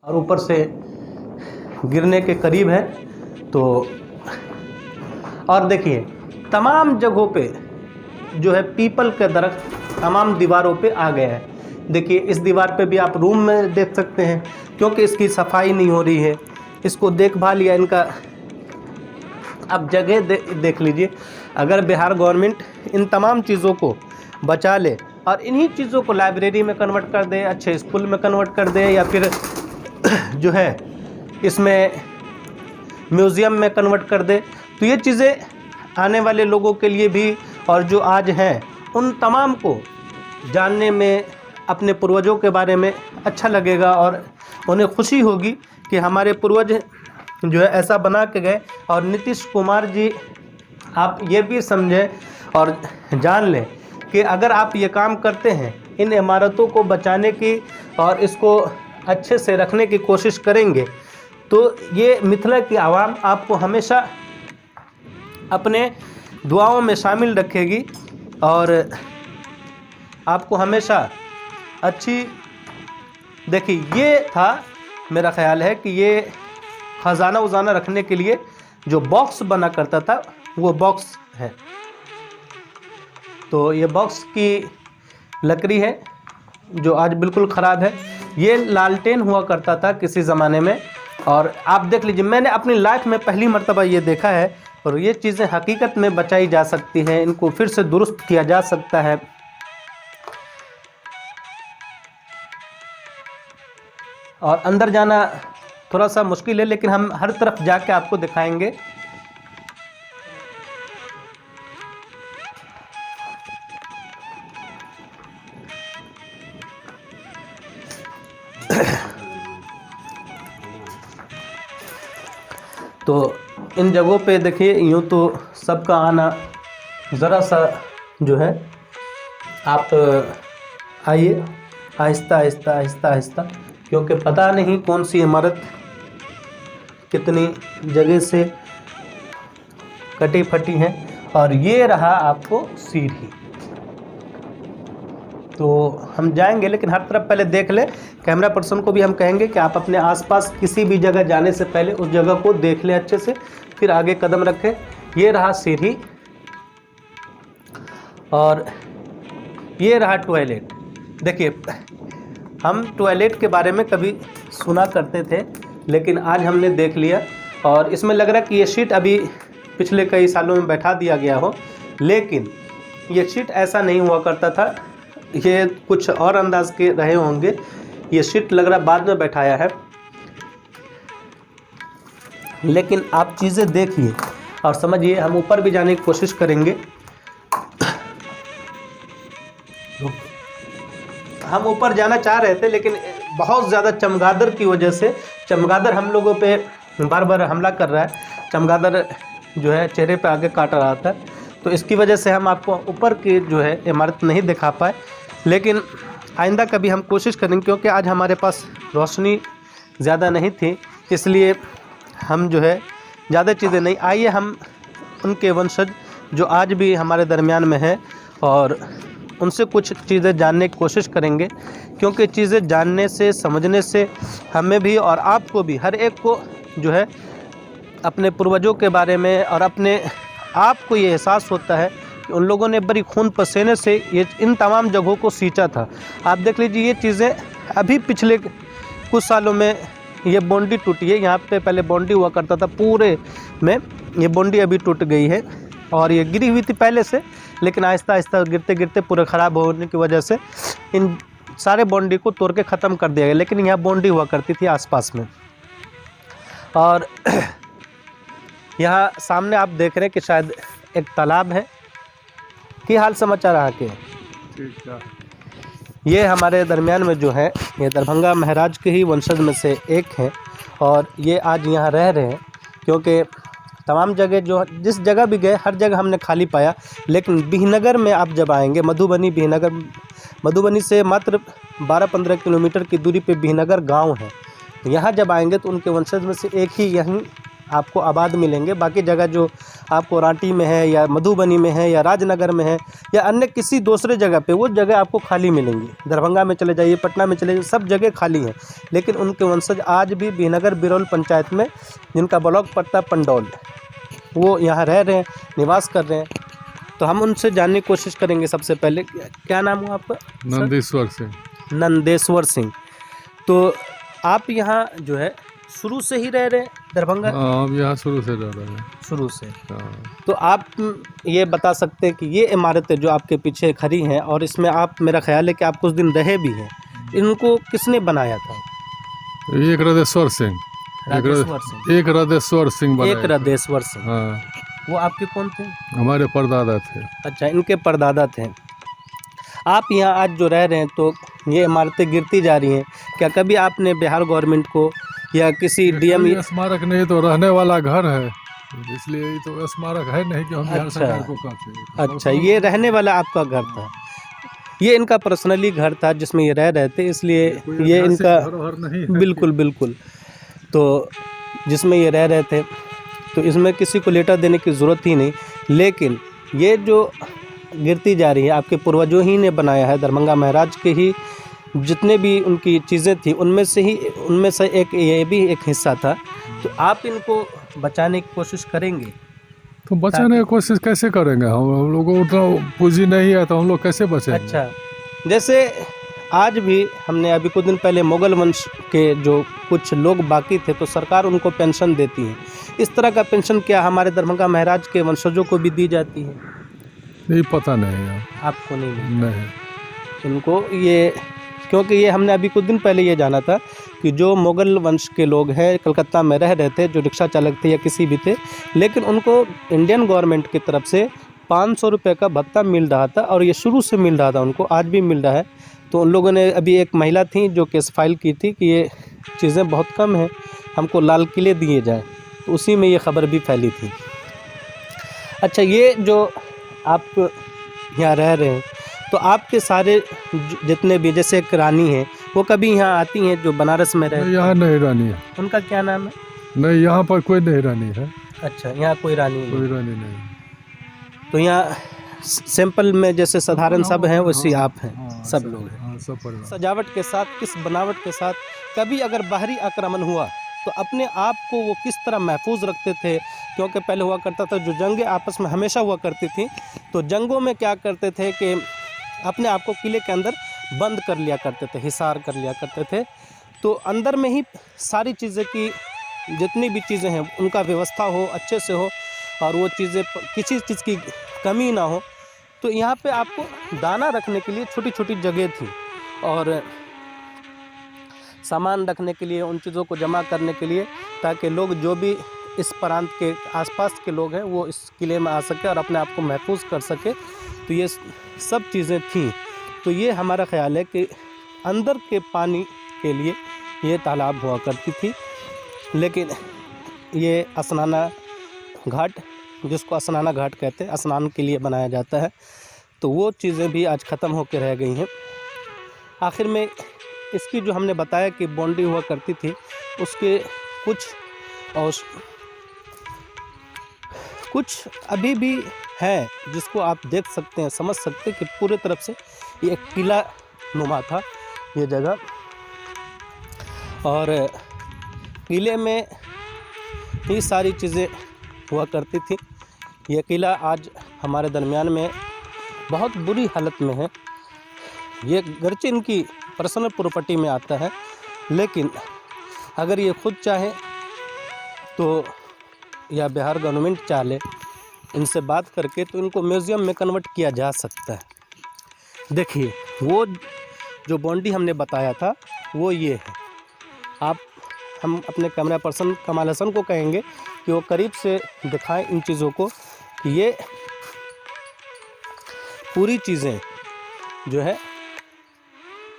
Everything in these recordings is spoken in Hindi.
और ऊपर से गिरने के करीब है। तो और देखिए तमाम जगहों पे जो है पीपल के दरख्त तमाम दीवारों पे आ गया है। देखिए इस दीवार पे भी आप रूम में देख सकते हैं, क्योंकि इसकी सफाई नहीं हो रही है, इसको देखभाल या इनका अब जगह देख लीजिए। अगर बिहार गवर्नमेंट इन तमाम चीज़ों को बचा ले और इन्हीं चीज़ों को लाइब्रेरी में कन्वर्ट कर दे, अच्छे स्कूल में कन्वर्ट कर दे, या फिर जो है इसमें म्यूज़ियम में कन्वर्ट कर दे, तो ये चीज़ें आने वाले लोगों के लिए भी और जो आज हैं उन तमाम को जानने में, अपने पूर्वजों के बारे में अच्छा लगेगा और उन्हें खुशी होगी कि हमारे पूर्वज जो है ऐसा बना के गए। और नीतीश कुमार जी आप ये भी समझें और जान लें कि अगर आप ये काम करते हैं, इन इमारतों को बचाने की और इसको अच्छे से रखने की कोशिश करेंगे, तो ये मिथिला की आवाम आपको हमेशा अपने दुआओं में शामिल रखेगी और आपको हमेशा अच्छी। देखिए ये था, मेरा ख्याल है कि ये ख़जाना उजाना रखने के लिए जो बॉक्स बना करता था वो बॉक्स है। तो ये बॉक्स की लकड़ी है जो आज बिल्कुल ख़राब है। ये लालटेन हुआ करता था किसी ज़माने में, और आप देख लीजिए मैंने अपनी लाइफ में पहली मर्तबा ये देखा है। और ये चीज़ें हकीकत में बचाई जा सकती हैं, इनको फिर से दुरुस्त किया जा सकता है। और अंदर जाना थोड़ा सा मुश्किल है, लेकिन हम हर तरफ जाके आपको दिखाएंगे। तो इन जगहों पे देखिए यूँ तो सबका आना ज़रा सा जो है, आप आइए आहिस्ता आहिस्ता आहिस्ता आहिस्ता, क्योंकि पता नहीं कौन सी इमारत कितनी जगह से कटी फटी है। और ये रहा आपको सीढ़ी। तो हम जाएंगे, लेकिन हर तरफ पहले देख ले। कैमरा पर्सन को भी हम कहेंगे कि आप अपने आसपास किसी भी जगह जाने से पहले उस जगह को देख ले अच्छे से, फिर आगे कदम रखें। ये रहा सीढ़ी और ये रहा टॉयलेट। देखिए हम टॉयलेट के बारे में कभी सुना करते थे, लेकिन आज हमने देख लिया। और इसमें लग रहा है कि ये शीट अभी पिछले कई सालों में बैठा दिया गया हो, लेकिन ये शीट ऐसा नहीं हुआ करता था। ये कुछ और अंदाज के रहे होंगे। ये शीट लग रहा बाद में बैठाया है, लेकिन आप चीज़ें देखिए और समझिए। हम ऊपर भी जाने की कोशिश करेंगे। हम ऊपर जाना चाह रहे थे, लेकिन बहुत ज़्यादा चमगादड़ की वजह से, चमगादड़ हम लोगों पे बार बार हमला कर रहा है। चमगादड़ जो है चेहरे पे आगे काट रहा था, तो इसकी वजह से हम आपको ऊपर की जो है इमारत नहीं दिखा पाए। लेकिन आइंदा कभी हम कोशिश करेंगे, क्योंकि आज हमारे पास रोशनी ज़्यादा नहीं थी, इसलिए हम जो है ज़्यादा चीज़ें नहीं। आइए हम उनके वंशज जो आज भी हमारे दरमियान में हैं और उनसे कुछ चीज़ें जानने की कोशिश करेंगे, क्योंकि चीज़ें जानने से, समझने से हमें भी और आपको भी, हर एक को जो है अपने पूर्वजों के बारे में और अपने आप को ये एहसास होता है कि उन लोगों ने बड़ी खून पसीने से ये इन तमाम जगहों को सींचा था। आप देख लीजिए ये चीज़ें अभी पिछले कुछ सालों में ये बाउंड्री टूटी है। यहाँ पे पहले बाउंड्री हुआ करता था पूरे में, ये बाउंड्री अभी टूट गई है और ये गिरी हुई थी पहले से, लेकिन आहिस्ता आहिस्ता गिरते गिरते पूरे ख़राब होने की वजह से इन सारे बाउंड्री को तोड़ के ख़त्म कर दिया गया। लेकिन यहाँ बाउंड्री हुआ करती थी आसपास में। और यहाँ सामने आप देख रहे हैं कि शायद एक तालाब है। की हाल समाचार आ के ये हमारे दरमियान में जो है, ये दरभंगा महाराज के ही वंशज में से एक हैं और ये आज यहाँ रह रहे हैं, क्योंकि तमाम जगह जो जिस जगह भी गए हर जगह हमने खाली पाया। लेकिन बिहनगर में आप जब आएंगे, मधुबनी बिहनगर, मधुबनी से मात्र 12-15 किलोमीटर की दूरी पे बिहनगर गांव है। यहाँ जब आएंगे तो उनके वंशज में से एक ही यहीं आपको आबाद मिलेंगे। बाकी जगह जो आपको रांटी में है या मधुबनी में है या राजनगर में है या अन्य किसी दूसरे जगह पे, वो जगह आपको खाली मिलेंगी। दरभंगा में चले जाइए, पटना में चले जाइए, सब जगह खाली हैं। लेकिन उनके वंशज आज भी बीनगर बिरौल पंचायत में, जिनका ब्लॉक पड़ता है पंडौल, वो यहाँ रह रहे हैं, निवास कर रहे हैं। तो हम उनसे जानने की कोशिश करेंगे। सबसे पहले क्या नाम हुआ आपका? नंदेश्वर सिंह। नंदेश्वर सिंह। तो आप यहाँ जो है शुरू से ही रह रहे हैं दरभंगा? हाँ, हम यहाँ शुरू से रह रहे हैं। शुरू से। हाँ। तो आप ये बता सकते हैं कि ये इमारतें जो आपके पीछे खड़ी हैं, और इसमें आप, मेरा ख्याल है कि आप कुछ दिन रहे भी हैं, इनको किसने बनाया था? एक रदेश्वर सिंह। राजेश्वर सिंह। एक रदेश्वर सिंह बनाए एक थे। रदेश्वर सिंह। हाँ, वो आपके कौन थे? हमारे परदादा थे। अच्छा, इनके परदादा थे। आप यहाँ आज जो रह रहे हैं, तो ये इमारतें गिरती जा रही हैं। क्या कभी आपने बिहार गवर्नमेंट को या किसी डीएम? ये स्मारक नहीं तो रहने वाला घर है, इसलिए ये तो स्मारक है नहीं कि हम बिहार सरकार को कहते। अच्छा, ये रहने वाला आपका घर था? ये इनका पर्सनली घर था जिसमें ये रह रहे थे, इसलिए ये इनका नहीं है। बिल्कुल बिल्कुल। तो जिसमें ये रह रहे थे, तो इसमें किसी को लेटर देने की ज़रूरत ही नहीं। लेकिन ये जो गिरती जा रही है, आपके पूर्वजों ही ने बनाया है। दरभंगा महाराज के ही जितने भी उनकी चीज़ें थी, उनमें से एक ये भी एक हिस्सा था। तो आप इनको बचाने की कोशिश करेंगे? तो बचाने की कोशिश कैसे करेंगे? हम लोगों को उतना पूंजी नहीं है, तो हम लोग कैसे बचेंगे? अच्छा, जैसे आज भी हमने अभी कुछ दिन पहले मुगल वंश के जो कुछ लोग बाकी थे, तो सरकार उनको पेंशन देती है। इस तरह का पेंशन क्या हमारे दरभंगा महाराज के वंशजों को भी दी जाती है? नहीं, पता नहीं है। आपको नहीं? नहीं। उनको ये, क्योंकि ये हमने अभी कुछ दिन पहले ये जाना था कि जो मुगल वंश के लोग हैं, कलकत्ता में रह रहे थे, जो रिक्शा चालक थे या किसी भी थे, लेकिन उनको इंडियन गवर्नमेंट की तरफ से 500 रुपये का भत्ता मिल रहा था, और ये शुरू से मिल रहा था उनको, आज भी मिल रहा है। तो उन लोगों ने, अभी एक महिला थी जो केस फाइल की थी कि ये चीज़ें बहुत कम हैं, हमको लाल किले दिए जाएँ, तो उसी में ये खबर भी फैली थी। अच्छा, ये जो आप यहाँ रह रहे हैं, तो आपके सारे जितने भी, जैसे एक रानी है, वो कभी यहाँ आती हैं जो बनारस में रहे? यहाँ नहीं रानी है। उनका क्या नाम है? नहीं, यहाँ पर कोई नहीं रानी है। अच्छा, यहाँ कोई रानी नहीं? कोई रानी नहीं। तो यहाँ सिंपल में जैसे साधारण सब हैं, वैसे आप हैं? हाँ, सब लोग हैं। हाँ, सब परिवार। सजावट के साथ, किस बनावट के साथ, कभी अगर बाहरी आक्रमण हुआ तो अपने आप को वो किस तरह महफूज रखते थे? क्योंकि पहले हुआ करता था, जो जंगें आपस में हमेशा हुआ करती थी, तो जंगों में क्या करते थे कि अपने आप को किले के अंदर बंद कर लिया करते थे, हिसार कर लिया करते थे। तो अंदर में ही सारी चीज़ें की, जितनी भी चीज़ें हैं, उनका व्यवस्था हो, अच्छे से हो, और वो चीज़ें किसी चीज़ की कमी ना हो। तो यहाँ पे आपको दाना रखने के लिए छोटी छोटी जगह थी, और सामान रखने के लिए, उन चीज़ों को जमा करने के लिए, ताकि लोग जो भी इस प्रांत के आसपास के लोग हैं, वो इस किले में आ सके और अपने आप को महफूज कर सके। तो ये सब चीज़ें थीं। तो ये हमारा ख्याल है कि अंदर के पानी के लिए ये तालाब हुआ करती थी। लेकिन ये स्नाना घाट, जिसको स्नाना घाट कहते हैं, स्नान के लिए बनाया जाता है, तो वो चीज़ें भी आज ख़त्म होकर रह गई हैं। आखिर में इसकी जो हमने बताया कि बाउंड्री हुआ करती थी, उसके कुछ अभी भी है, जिसको आप देख सकते हैं, समझ सकते हैं कि पूरे तरफ से ये एक किला नुमा था ये जगह। और किले में ये सारी चीज़ें हुआ करती थी। ये किला आज हमारे दरमियान में बहुत बुरी हालत में है। ये गर्चे इनकी पर्सनल प्रॉपर्टी में आता है, लेकिन अगर ये खुद चाहे तो, या बिहार गवर्नमेंट चाहे, इनसे बात करके, तो इनको म्यूज़ियम में कन्वर्ट किया जा सकता है। देखिए, वो जो बाउंड्री हमने बताया था, वो ये है। हम अपने कैमरा पर्सन कमाल हसन को कहेंगे कि वो करीब से दिखाएं इन चीज़ों को, कि ये पूरी चीज़ें जो है,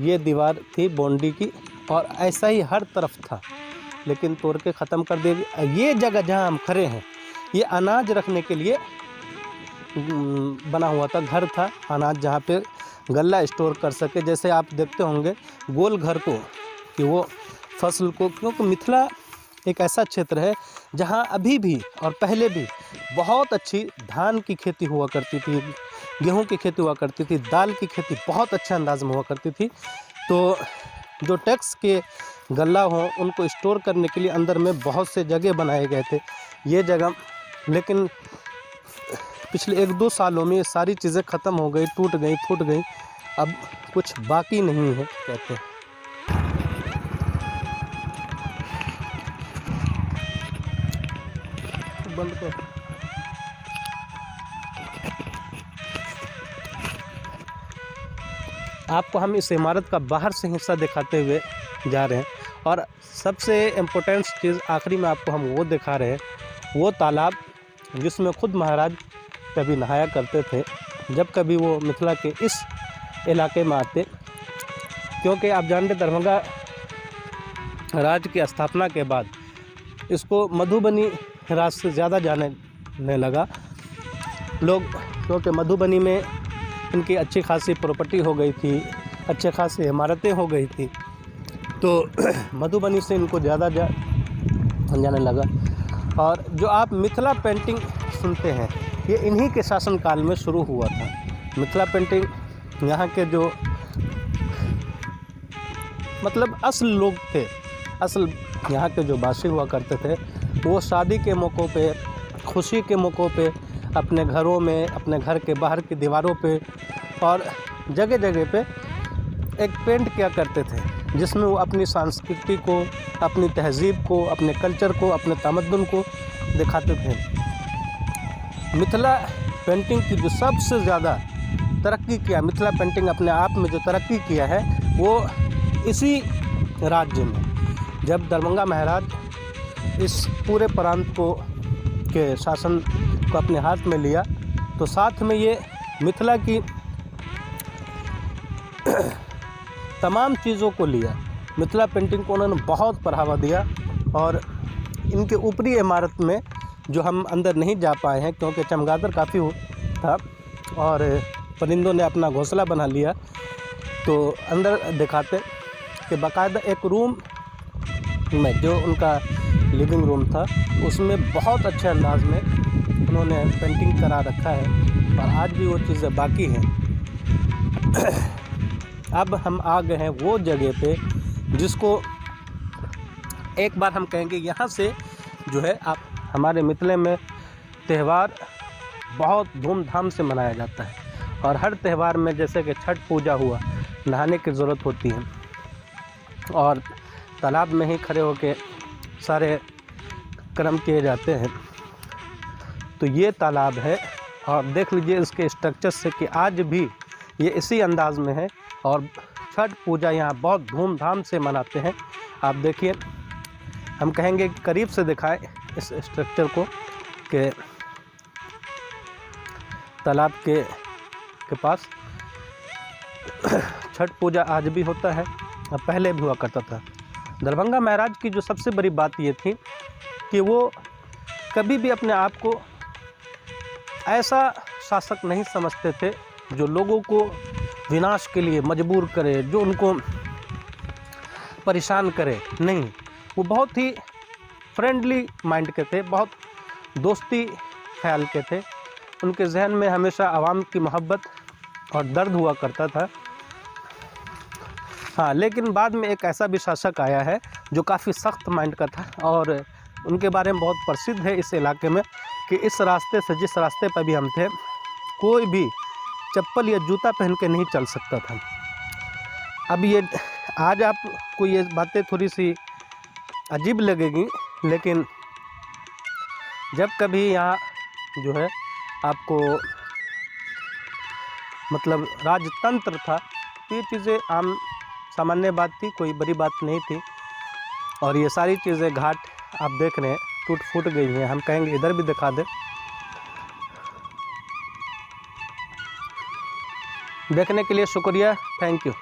ये दीवार थी बाउंड्री की, और ऐसा ही हर तरफ था, लेकिन तोड़ के ख़त्म कर दे। ये जगह जहाँ हम खड़े हैं, ये अनाज रखने के लिए बना हुआ था, घर था, अनाज जहाँ पे गल्ला स्टोर कर सके। जैसे आप देखते होंगे गोल घर को, कि वो फसल को, क्योंकि मिथिला एक ऐसा क्षेत्र है जहाँ अभी भी और पहले भी बहुत अच्छी धान की खेती हुआ करती थी, गेहूं की खेती हुआ करती थी, दाल की खेती बहुत अच्छे अंदाज में हुआ करती थी। तो जो टैक्स के गल्ला हों उनको स्टोर करने के लिए अंदर में बहुत से जगह बनाए गए थे, ये जगह, लेकिन पिछले 1-2 सालों में ये सारी चीज़ें ख़त्म हो गई, टूट गई, फूट गई, अब कुछ बाकी नहीं है कहते हैं। बंद कर। आपको हम इस इमारत का बाहर से हिस्सा दिखाते हुए जा रहे हैं, और सबसे इम्पोर्टेंट चीज़ आखिरी में आपको हम वो दिखा रहे हैं, वो तालाब जिसमें खुद महाराज कभी नहाया करते थे जब कभी वो मिथिला के इस इलाके में आते, क्योंकि आप जानते दरभंगा राज्य की स्थापना के बाद इसको मधुबनी राज से ज़्यादा जाने लगा लोग, क्योंकि मधुबनी में इनकी अच्छी खासी प्रॉपर्टी हो गई थी, अच्छे खासी इमारतें हो गई थी, तो मधुबनी से इनको ज़्यादा जाने लगा। और जो आप मिथिला पेंटिंग सुनते हैं ये इन्हीं के शासनकाल में शुरू हुआ था। मिथिला पेंटिंग यहाँ के जो मतलब असल लोग थे, असल यहाँ के जो वासी हुआ करते थे, वो शादी के मौक़ों पे, खुशी के मौक़ों पे, अपने घरों में, अपने घर के बाहर की दीवारों पे और जगह जगह पे एक पेंट किया करते थे, जिसमें वो अपनी संस्कृति को, अपनी तहज़ीब को, अपने कल्चर को, अपने तमद्दुन को दिखाते थे। मिथिला पेंटिंग की जो सबसे ज़्यादा तरक्की किया, मिथिला पेंटिंग अपने आप में जो तरक्की किया है वो इसी राज्य में, जब दरभंगा महाराज इस पूरे प्रांत को के शासन को अपने हाथ में लिया, तो साथ में ये मिथिला की तमाम चीज़ों को लिया। मिथिला पेंटिंग को उन्होंने बहुत बढ़ावा दिया, और इनके ऊपरी इमारत में जो हम अंदर नहीं जा पाए हैं क्योंकि चमगादड़ काफ़ी था और परिंदों ने अपना घोंसला बना लिया, तो अंदर दिखाते कि बाकायदा एक रूम में जो उनका लिविंग रूम था उसमें बहुत अच्छे अंदाज में उन्होंने पेंटिंग करा रखा है, और आज भी वो चीज़ें बाकी हैं। अब हम आ गए हैं वो जगह पे जिसको एक बार हम कहेंगे यहाँ से जो है आप हमारे मिथिला में त्यौहार बहुत धूमधाम से मनाया जाता है, और हर त्यौहार में जैसे कि छठ पूजा हुआ, नहाने की ज़रूरत होती है और तालाब में ही खड़े होकर सारे कर्म किए जाते हैं। तो ये तालाब है, और देख लीजिए इसके स्ट्रक्चर से कि आज भी ये इसी अंदाज में है, और छठ पूजा यहाँ बहुत धूमधाम से मनाते हैं। आप देखिए, हम कहेंगे करीब से दिखाएं इस स्ट्रक्चर को कि तालाब के पास छठ पूजा आज भी होता है और पहले भी हुआ करता था। दरभंगा महाराज की जो सबसे बड़ी बात ये थी कि वो कभी भी अपने आप को ऐसा शासक नहीं समझते थे जो लोगों को विनाश के लिए मजबूर करे, जो उनको परेशान करे, नहीं। वो बहुत ही फ्रेंडली माइंड के थे, बहुत दोस्ती ख्याल के थे। उनके जहन में हमेशा आवाम की मोहब्बत और दर्द हुआ करता था। हाँ, लेकिन बाद में एक ऐसा भी शासक आया है जो काफ़ी सख्त माइंड का था, और उनके बारे में बहुत प्रसिद्ध है इस इलाके में कि इस रास्ते से, जिस रास्ते पर भी हम थे, कोई भी चप्पल या जूता पहन के नहीं चल सकता था। अब ये आज आपको ये बातें थोड़ी सी अजीब लगेगी, लेकिन जब कभी यहाँ जो है आपको मतलब राजतंत्र था, तो ये चीज़ें आम सामान्य बात थी, कोई बड़ी बात नहीं थी। और ये सारी चीज़ें घाट आप देख रहे हैं टूट फूट गई हैं। हम कहेंगे इधर भी दिखा दें। देखने के लिए शुक्रिया, थैंक यू।